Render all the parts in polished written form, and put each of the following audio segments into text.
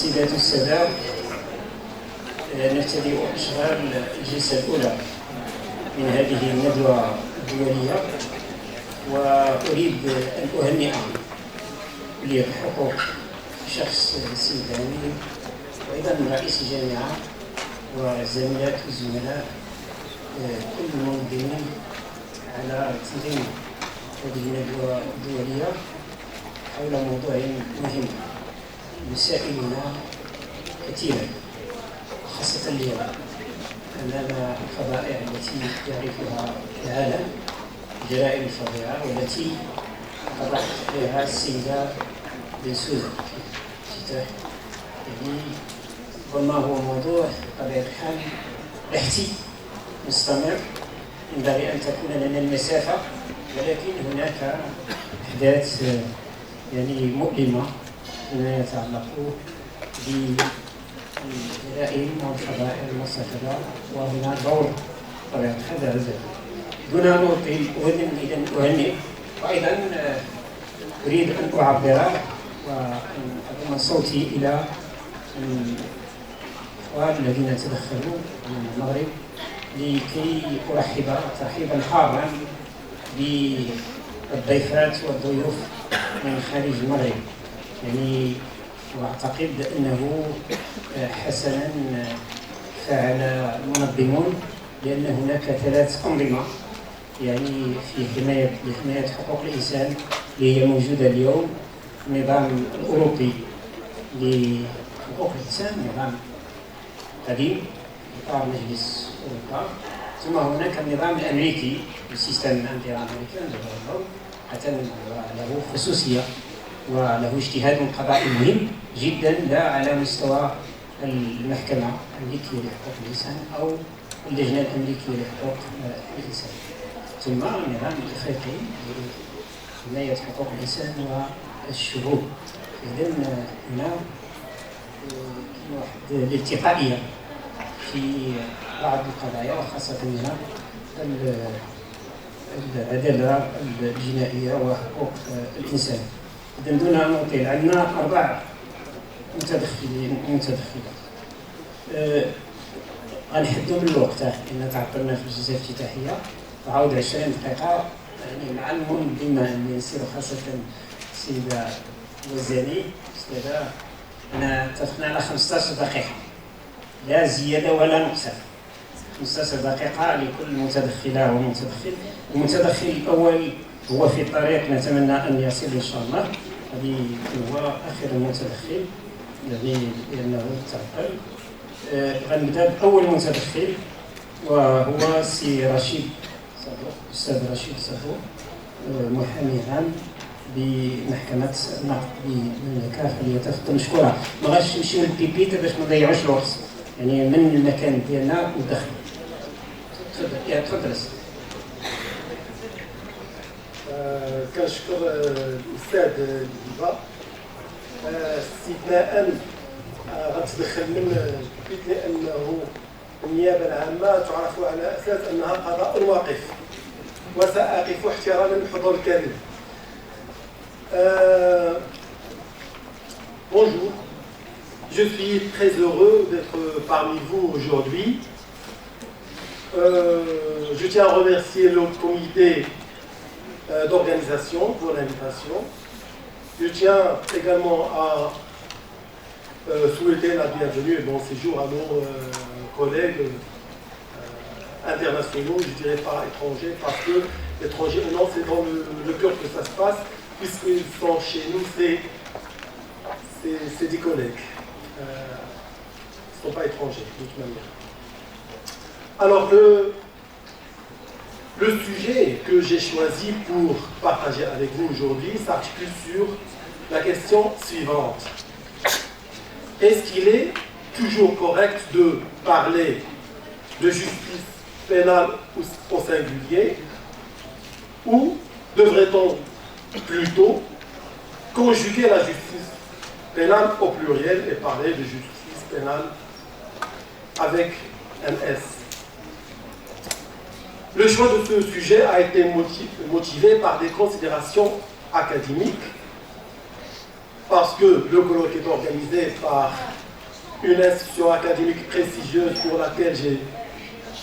السيدات والسادة، نبتدئ إشغال الجلسة الأولى من هذه الندوة الدولية، وأريد أن أهنئ كلية حقوق شخص السيداني وأيضا رئيس الجامعة والزميلات والزملاء كل المنظمين على تنظيم هذه الندوة الدولية حول موضوع مهم يسائلنا كثيرا، خاصة اليوم أمام الفظائع التي يعرفها العالم، الجرائم الفظيعة والتي قضت عليها السيدة بن سوزة في افتتاح. يعني ربما هو موضوع بطبيعة الحال بحثي مستمر، ينبغي أن تكون لنا المسافة، ولكن هناك أحداث يعني مؤلمة فيما يتعلق بالجرائم والفظائع المرتكبة، وهنا دور طبيعة الحال هذا. دون أن أطيل إذن أهنئ، وأيضا أريد أن أعبر وأن أضم صوتي إلى الإخوان الذين تدخلوا من المغرب لكي أرحب ترحيبا حارا بالضيفات والضيوف من خارج المغرب. يعني وأعتقد أنه حسنا فعل المنظمون، لأن هناك 3 أنظمة يعني في حماية حقوق الإنسان اللي هي موجودة اليوم: النظام الأوروبي لحقوق الإنسان، نظام قديم إطار مجلس أوروبا، ثم هناك النظام الأمريكي، السيستم الأمريكي حتى له خصوصية وله اجتهاد قضائي مهم جدا، لا على مستوى المحكمة الأمريكية لحقوق الإنسان أو اللجنة الأمريكية لحقوق الإنسان، ثم النظام الأفريقي لحماية حقوق الإنسان والشعوب. إذن هنا واحد الالتقائية في بعض القضايا، وخاصة هنا العدالة الجنائية وحقوق الإنسان. إذن دون أن أطيل، عندنا 4 متدخلات. غنحدوا من الوقت لأن تعطلنا في الجلسة الافتتاحية، وعاود 20 دقيقة يعني مع المنظمة اللي يصيروا، خاصة السيدة وزاني أستاذة. أنا اتفقنا على 15 دقيقة، لا زيادة ولا نقصان. 15 دقيقة لكل متدخلة ومتدخل. المتدخل الأول هو في الطريق، نتمنى أن يصل إن شاء الله. هذه هو آخر المتدخل يعني لأنه تعطل. غنبدأ بأول متدخل وهو السي رشيد صدوق، الأستاذ رشيد صدوق، محامي عام بمحكمة النقد بالمملكة. فليتفضل مشكورا. ما غاديش نمشيو للبيبيت باش ما نضيعوش الوقت، يعني من المكان ديالنا ندخل. تفضل. كنشكر الأستاذ ديبا. استثناء غتدخل من البيت لأنه النيابة العامة تعرف على أساس أنها قضاء واقف، وسأقف احتراما للحضور الكريم. Bonjour, je suis très heureux d'être parmi vous aujourd'hui. Je tiens à remercier le comité d'organisation pour l'invitation. Je tiens également à souhaiter la bienvenue et bon séjour à nos collègues internationaux, je dirais pas étrangers, parce que étrangers ou non, c'est dans le cœur que ça se passe, puisqu'ils sont chez nous, c'est des collègues. Ils ne sont pas étrangers, de toute manière. Alors, le sujet que j'ai choisi pour partager avec vous aujourd'hui s'articule sur la question suivante. Est-ce qu'il est toujours correct de parler de justice pénale au singulier, ou devrait-on plutôt conjuguer la justice pénale au pluriel et parler de justice pénale avec un S? Le choix de ce sujet a été motivé par des considérations académiques parce que le colloque est organisé par une institution académique prestigieuse pour laquelle j'ai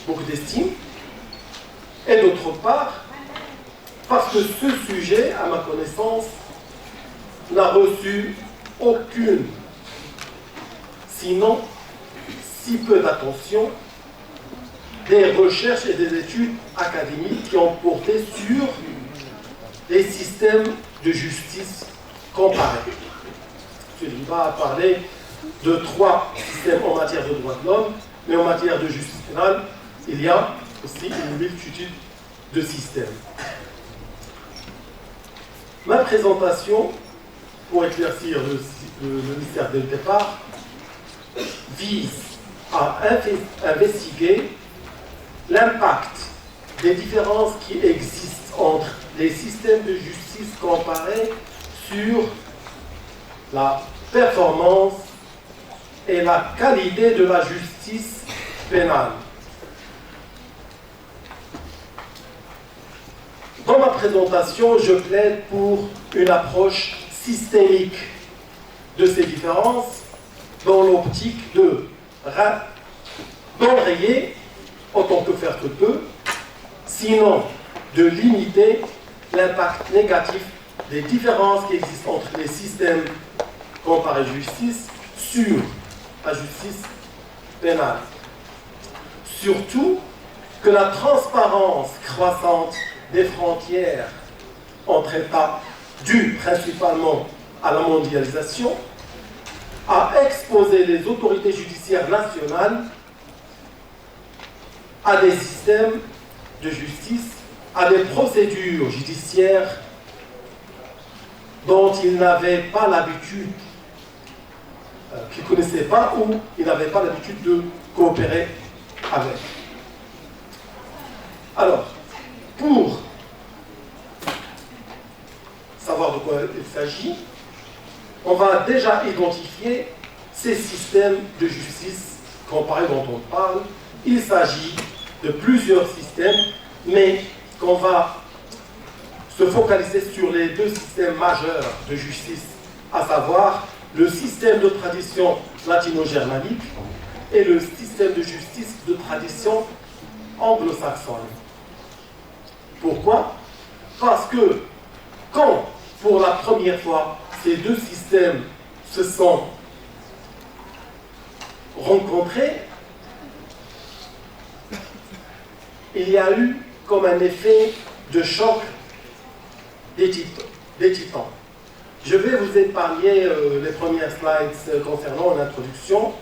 beaucoup d'estime, et d'autre part, parce que ce sujet, à ma connaissance, n'a reçu aucune, sinon si peu d'attention, des recherches et des études académiques qui ont porté sur les systèmes de justice comparés. Je ne vais pas parler de 3 systèmes en matière de droits de l'homme, mais en matière de justice pénale, il y a aussi une multitude de systèmes. Ma présentation, pour éclaircir le mystère dès le départ, vise à investiguer l'impact des différences qui existent entre les systèmes de justice comparés sur la performance et la qualité de la justice pénale. Dans ma présentation, je plaide pour une approche systémique de ces différences dans l'optique d'enrayer, autant que faire se peut, sinon de limiter l'impact négatif des différences qui existent entre les systèmes comparés de justice sur la justice pénale. Surtout que la transparence croissante des frontières entre États, due principalement à la mondialisation, a exposé les autorités judiciaires nationales à des systèmes de justice, à des procédures judiciaires dont ils n'avaient pas l'habitude, qu'ils ne connaissaient pas ou ils n'avaient pas l'habitude de coopérer avec. Alors, pour savoir de quoi il s'agit, on va déjà identifier ces systèmes de justice comparés dont on parle. Il s'agit de plusieurs systèmes, mais qu'on va se focaliser sur les 2 systèmes majeurs de justice, à savoir le système de tradition latino-germanique et le système de justice de tradition anglo-saxonne. Pourquoi? Parce que quand, pour la première fois, ces 2 systèmes se sont rencontrés, il y a eu comme un effet de choc des titans. Je vais vous épargner les premières slides concernant l'introduction,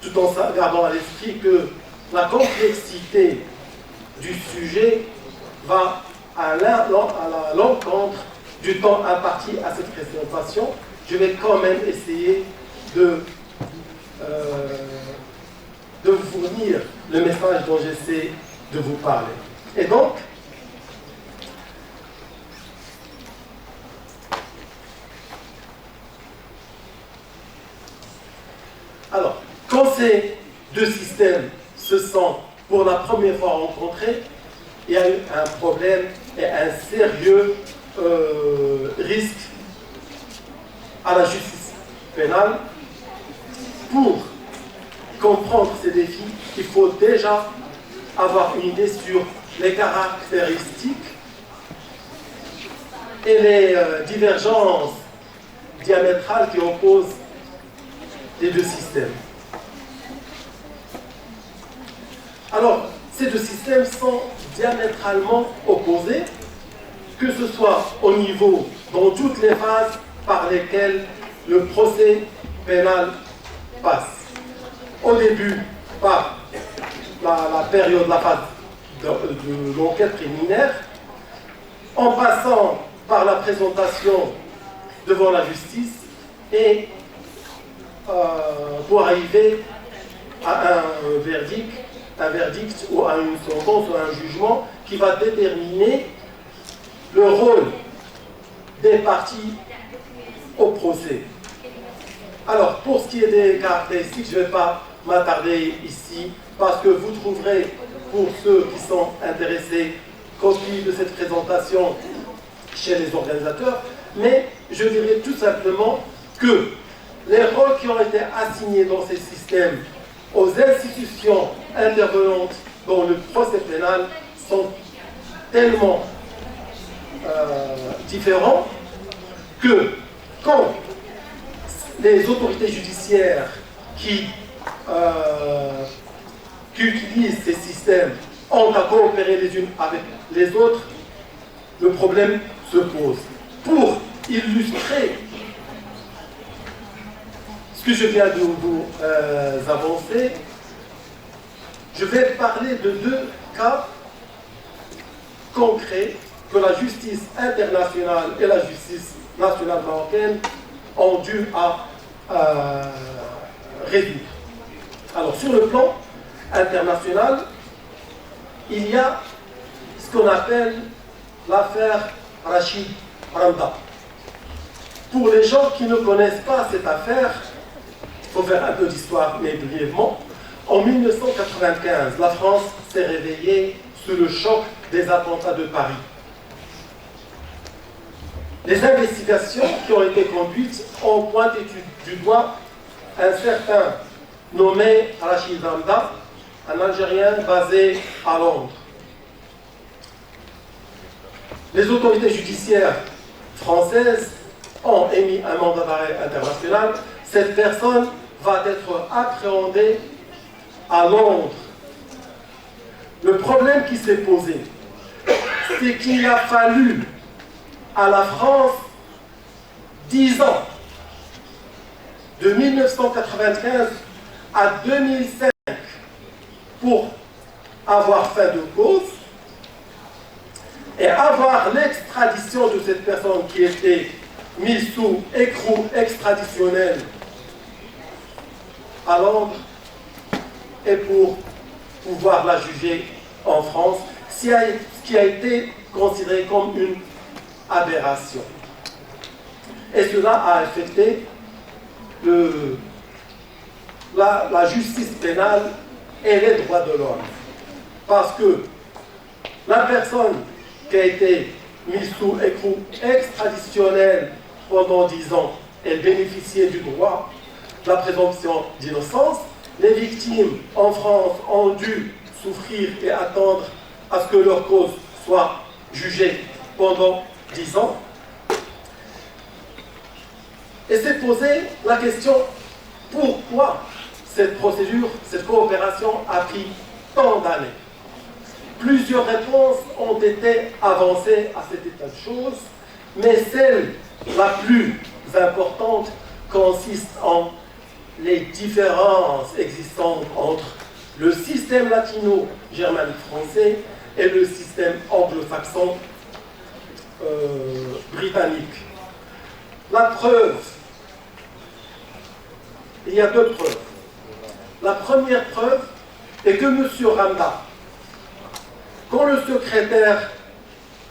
tout en gardant à l'esprit que la complexité du sujet va à l'encontre du temps imparti à cette présentation. Je vais quand même essayer de vous fournir le message dont j'essaie de vous parler. Et donc, alors, quand ces 2 systèmes se sont pour la première fois rencontrés, il y a eu un problème et un sérieux risque à la justice pénale. Pour comprendre ces défis, il faut déjà avoir une idée sur les caractéristiques et les divergences diamétrales qui opposent les 2 systèmes. Alors, ces 2 systèmes sont diamétralement opposés, que ce soit au niveau, dans toutes les phases par lesquelles le procès pénal passe. Au début, par la période, la phase de l'enquête préliminaire, en passant par la présentation devant la justice et pour arriver à un verdict ou à une sentence ou à un jugement qui va déterminer le rôle des parties au procès. Alors, pour ce qui est des caractéristiques, je ne vais pas m'attarder ici, parce que vous trouverez, pour ceux qui sont intéressés, copie de cette présentation chez les organisateurs, mais je dirais tout simplement que les rôles qui ont été assignés dans ces systèmes aux institutions intervenantes dans le procès pénal sont tellement différents que quand les autorités judiciaires qui utilisent ces systèmes ont à coopérer les unes avec les autres, le problème se pose. Pour illustrer ce que je viens de vous avancer, je vais parler de deux cas concrets que la justice internationale et la justice nationale marocaine ont dû à résoudre. Alors, sur le plan international, il y a ce qu'on appelle l'affaire Rachid Randa. Pour les gens qui ne connaissent pas cette affaire, il faut faire un peu d'histoire, mais brièvement. En 1995, la France s'est réveillée sous le choc des attentats de Paris. Les investigations qui ont été conduites ont pointé du doigt un certain nommé Rachid Randa, un Algérien basé à Londres. Les autorités judiciaires françaises ont émis un mandat d'arrêt international. Cette personne va être appréhendée à Londres. Le problème qui s'est posé, c'est qu'il a fallu à la France 10 ans, de 1995 à 2005, pour avoir fait de cause et avoir l'extradition de cette personne qui était mise sous écrou extraditionnel à Londres et pour pouvoir la juger en France, ce qui a été considéré comme une aberration. Et cela a affecté la justice pénale et les droits de l'homme. Parce que la personne qui a été mise sous écrou extraditionnel pendant 10 ans, elle bénéficiait du droit de la présomption d'innocence. Les victimes en France ont dû souffrir et attendre à ce que leur cause soit jugée pendant 10 ans. Et s'est posé la question, pourquoi cette procédure, cette coopération a pris tant d'années? Plusieurs réponses ont été avancées à cet état de choses, mais celle la plus importante consiste en les différences existantes entre le système latino-germanique français et le système anglo-saxon britannique. La preuve, il y a deux preuves. La première preuve est que M. Randa, quand le secrétaire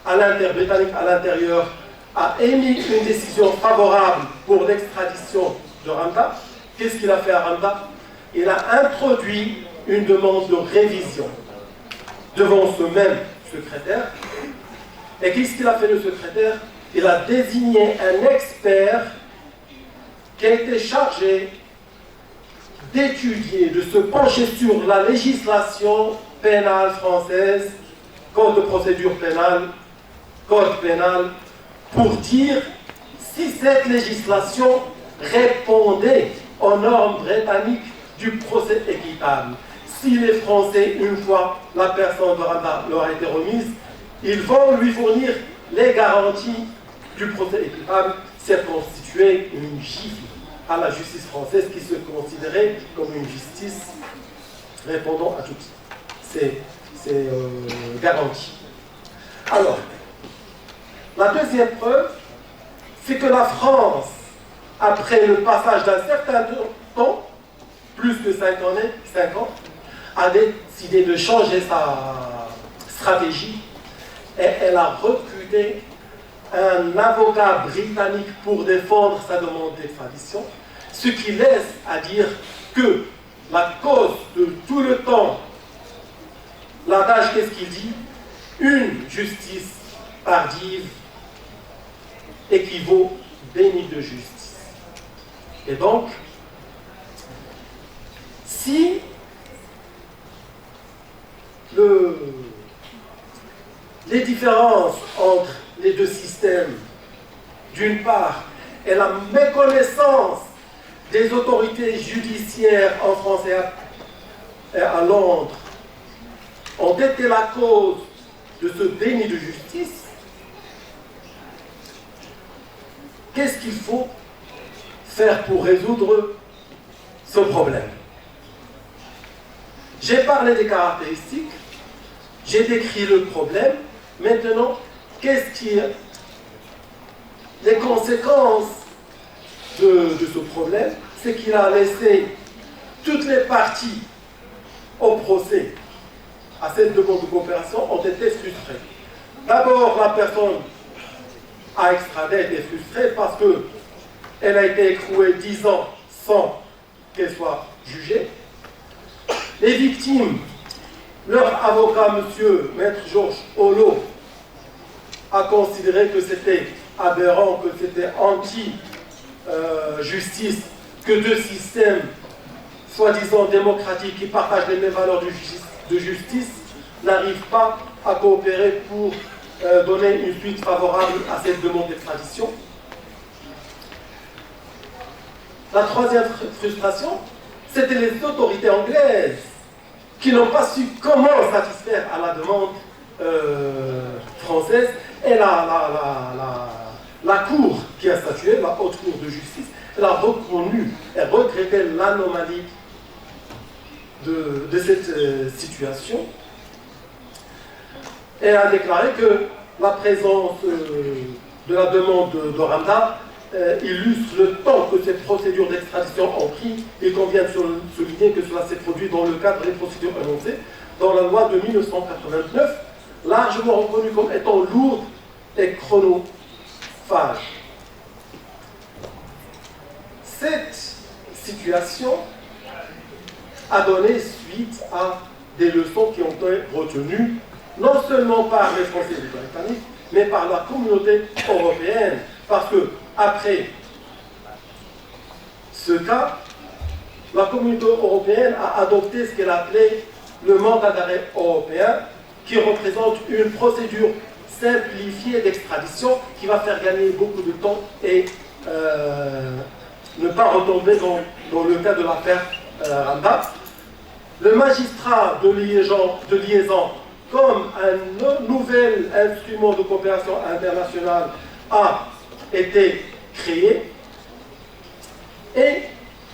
britannique à l'intérieur a émis une décision favorable pour l'extradition de Randa, qu'est-ce qu'il a fait à Randa? Il a introduit une demande de révision devant ce même secrétaire. Et qu'est-ce qu'il a fait le secrétaire? Il a désigné un expert qui a été chargé d'étudier, de se pencher sur la législation pénale française, code de procédure pénale, code pénal, pour dire si cette législation répondait aux normes britanniques du procès équitable. Si les Français, une fois la personne de Randa leur a été remise, ils vont lui fournir les garanties du procès équitable. C'est constitué une gifle à la justice française qui se considérait comme une justice répondant à toutes ces garanties. Alors, la deuxième preuve, c'est que la France, après le passage d'un certain temps, plus que 5 ans, a décidé de changer sa stratégie et elle a recruté un avocat britannique pour défendre sa demande d'extradition, ce qui laisse à dire que la cause de tout le temps, l'adage, qu'est-ce qu'il dit? Une justice tardive équivaut déni de justice. Et donc, si les différences entre les deux systèmes, d'une part, et la méconnaissance des autorités judiciaires en France et à Londres ont été la cause de ce déni de justice, qu'est-ce qu'il faut faire pour résoudre ce problème? J'ai parlé des caractéristiques, j'ai décrit le problème. Maintenant, les conséquences de ce problème, c'est qu'il a laissé toutes les parties au procès à cette demande de coopération ont été frustrées. D'abord, la personne à extrader était frustrée parce qu'elle a été écrouée 10 ans sans qu'elle soit jugée. Les victimes, leur avocat, monsieur Maître Georges Holo, a considéré que c'était aberrant, que c'était anti-justice, que deux systèmes soi-disant démocratiques qui partagent les mêmes valeurs de justice n'arrivent pas à coopérer pour donner une suite favorable à cette demande d'extradition. La troisième frustration, c'était les autorités anglaises qui n'ont pas su comment satisfaire à la demande française, et la Cour qui a statué, la Haute Cour de justice, elle a reconnu et regretté l'anomalie de cette situation et a déclaré que la présence de la demande de Rwanda illustre le temps que ces procédures d'extradition ont pris. Il convient de souligner que cela s'est produit dans le cadre des procédures annoncées dans la loi de 1989, largement reconnue comme étant lourde et chronophage. Cette situation a donné suite à des leçons qui ont été retenues non seulement par les Français et les Britanniques, mais par la communauté européenne, parce que après ce cas, la communauté européenne a adopté ce qu'elle appelait le mandat d'arrêt européen, qui représente une procédure simplifiée d'extradition qui va faire gagner beaucoup de temps et ne pas retomber dans le cas de l'affaire Rwanda. Le magistrat de liaison, comme un nouvel instrument de coopération internationale, a été créé, et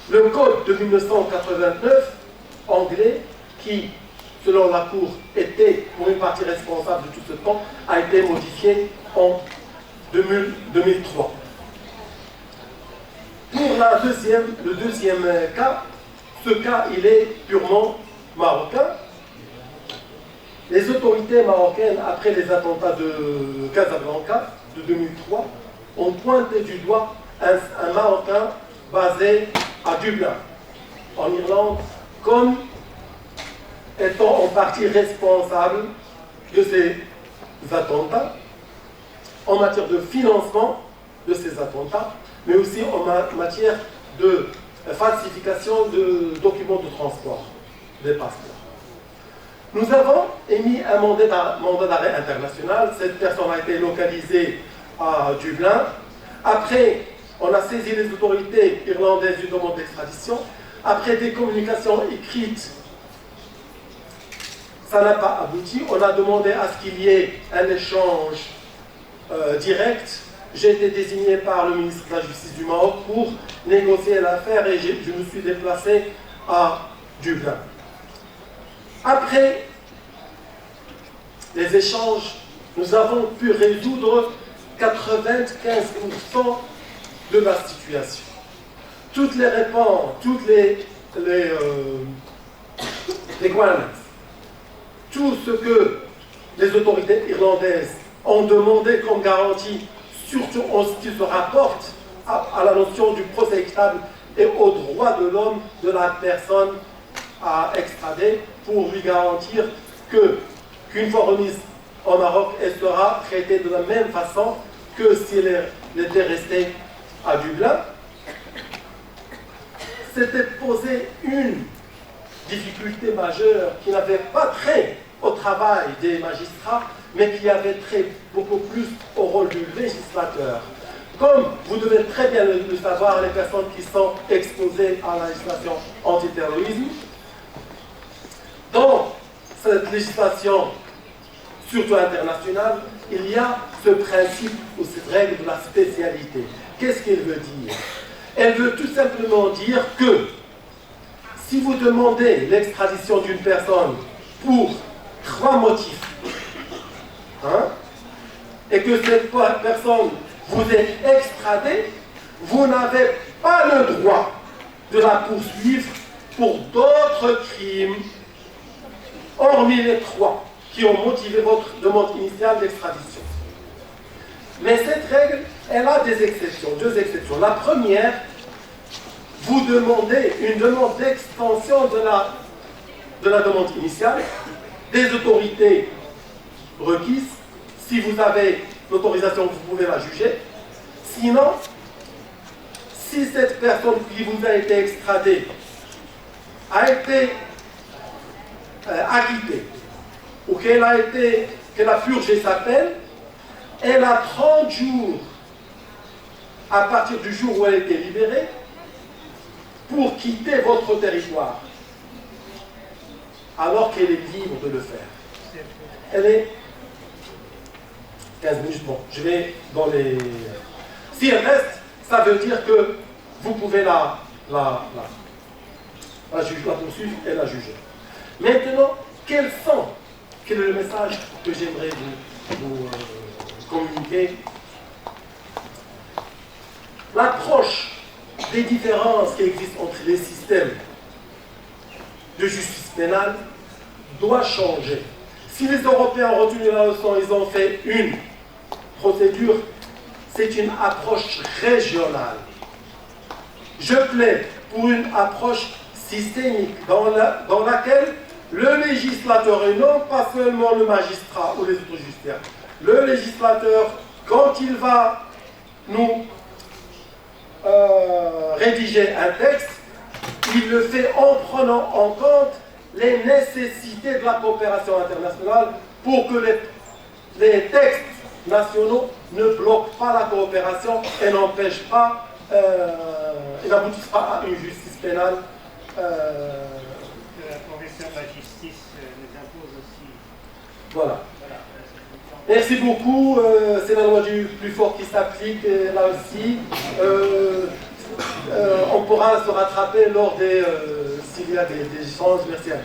le code de 1989 anglais, qui selon la Cour était pour une partie responsable de tout ce temps, a été modifié en 2003. Pour le deuxième cas, ce cas il est purement marocain. Les autorités marocaines, après les attentats de Casablanca de 2003, ont pointé du doigt un Marocain basé à Dublin, en Irlande, comme étant en partie responsable de ces attentats, en matière de financement de ces attentats, mais aussi en matière de falsification de documents de transport, des passeports. Nous avons émis un mandat d'arrêt international. Cette personne a été localisée à Dublin. Après, on a saisi les autorités irlandaises du demande d'extradition. Après des communications écrites, ça n'a pas abouti. On a demandé à ce qu'il y ait un échange direct. J'ai été désigné par le ministre de la Justice du Maroc pour négocier l'affaire et je me suis déplacé à Dublin. Après les échanges, nous avons pu résoudre 95% de la situation. Toutes les réponses, toutes les requirements, tout ce que les autorités irlandaises ont demandé comme garantie, surtout en ce qui se rapporte à la notion du procès équitable et aux droits de l'homme de la personne à extrader, pour lui garantir qu'une fois remise au Maroc, elle sera traitée de la même façon que si elle était restée à Dublin, s'était posé une difficulté majeure qui n'avait pas trait au travail des magistrats, mais qui avait trait beaucoup plus au rôle du législateur. Comme vous devez très bien le savoir, les personnes qui sont exposées à la législation antiterrorisme, dans cette législation, surtout internationale, il y a ce principe ou cette règle de la spécialité. Qu'est-ce qu'elle veut dire? Elle veut tout simplement dire que si vous demandez l'extradition d'une personne pour 3 motifs, et que cette personne vous est extradée, vous n'avez pas le droit de la poursuivre pour d'autres crimes, hormis les 3 qui ont motivé votre demande initiale d'extradition. Mais cette règle, elle a des exceptions, 2 exceptions. La première, vous demandez une demande d'extension de la demande initiale des autorités requises. Si vous avez l'autorisation, vous pouvez la juger. Sinon, si cette personne qui vous a été extradée a été acquittée ou qu'elle a purgé sa peine, elle a 30 jours à partir du jour où elle a été libérée pour quitter votre territoire, alors qu'elle est libre de le faire. Elle est 15 minutes, bon, je vais dans les... Si elle reste, ça veut dire que vous pouvez la poursuivre et la juger. Maintenant, quel est le message que j'aimerais vous communiquer? L'approche des différences qui existent entre les systèmes de justice pénale doit changer. Si les Européens ont retenu la leçon, ils ont fait une procédure, c'est une approche régionale. Je plaide pour une approche systémique dans laquelle le législateur, et non pas seulement le magistrat ou les autres justiciables, le législateur, quand il va nous rédiger un texte, il le fait en prenant en compte les nécessités de la coopération internationale pour que les textes nationaux ne bloquent pas la coopération et n'empêchent pas, et n'aboutissent pas à une justice pénale. La Convention de la justice nous impose aussi. Voilà. Merci beaucoup. C'est la loi du plus fort qui s'applique là aussi. On pourra se rattraper lors des s'il y a des échanges. Merci à vous.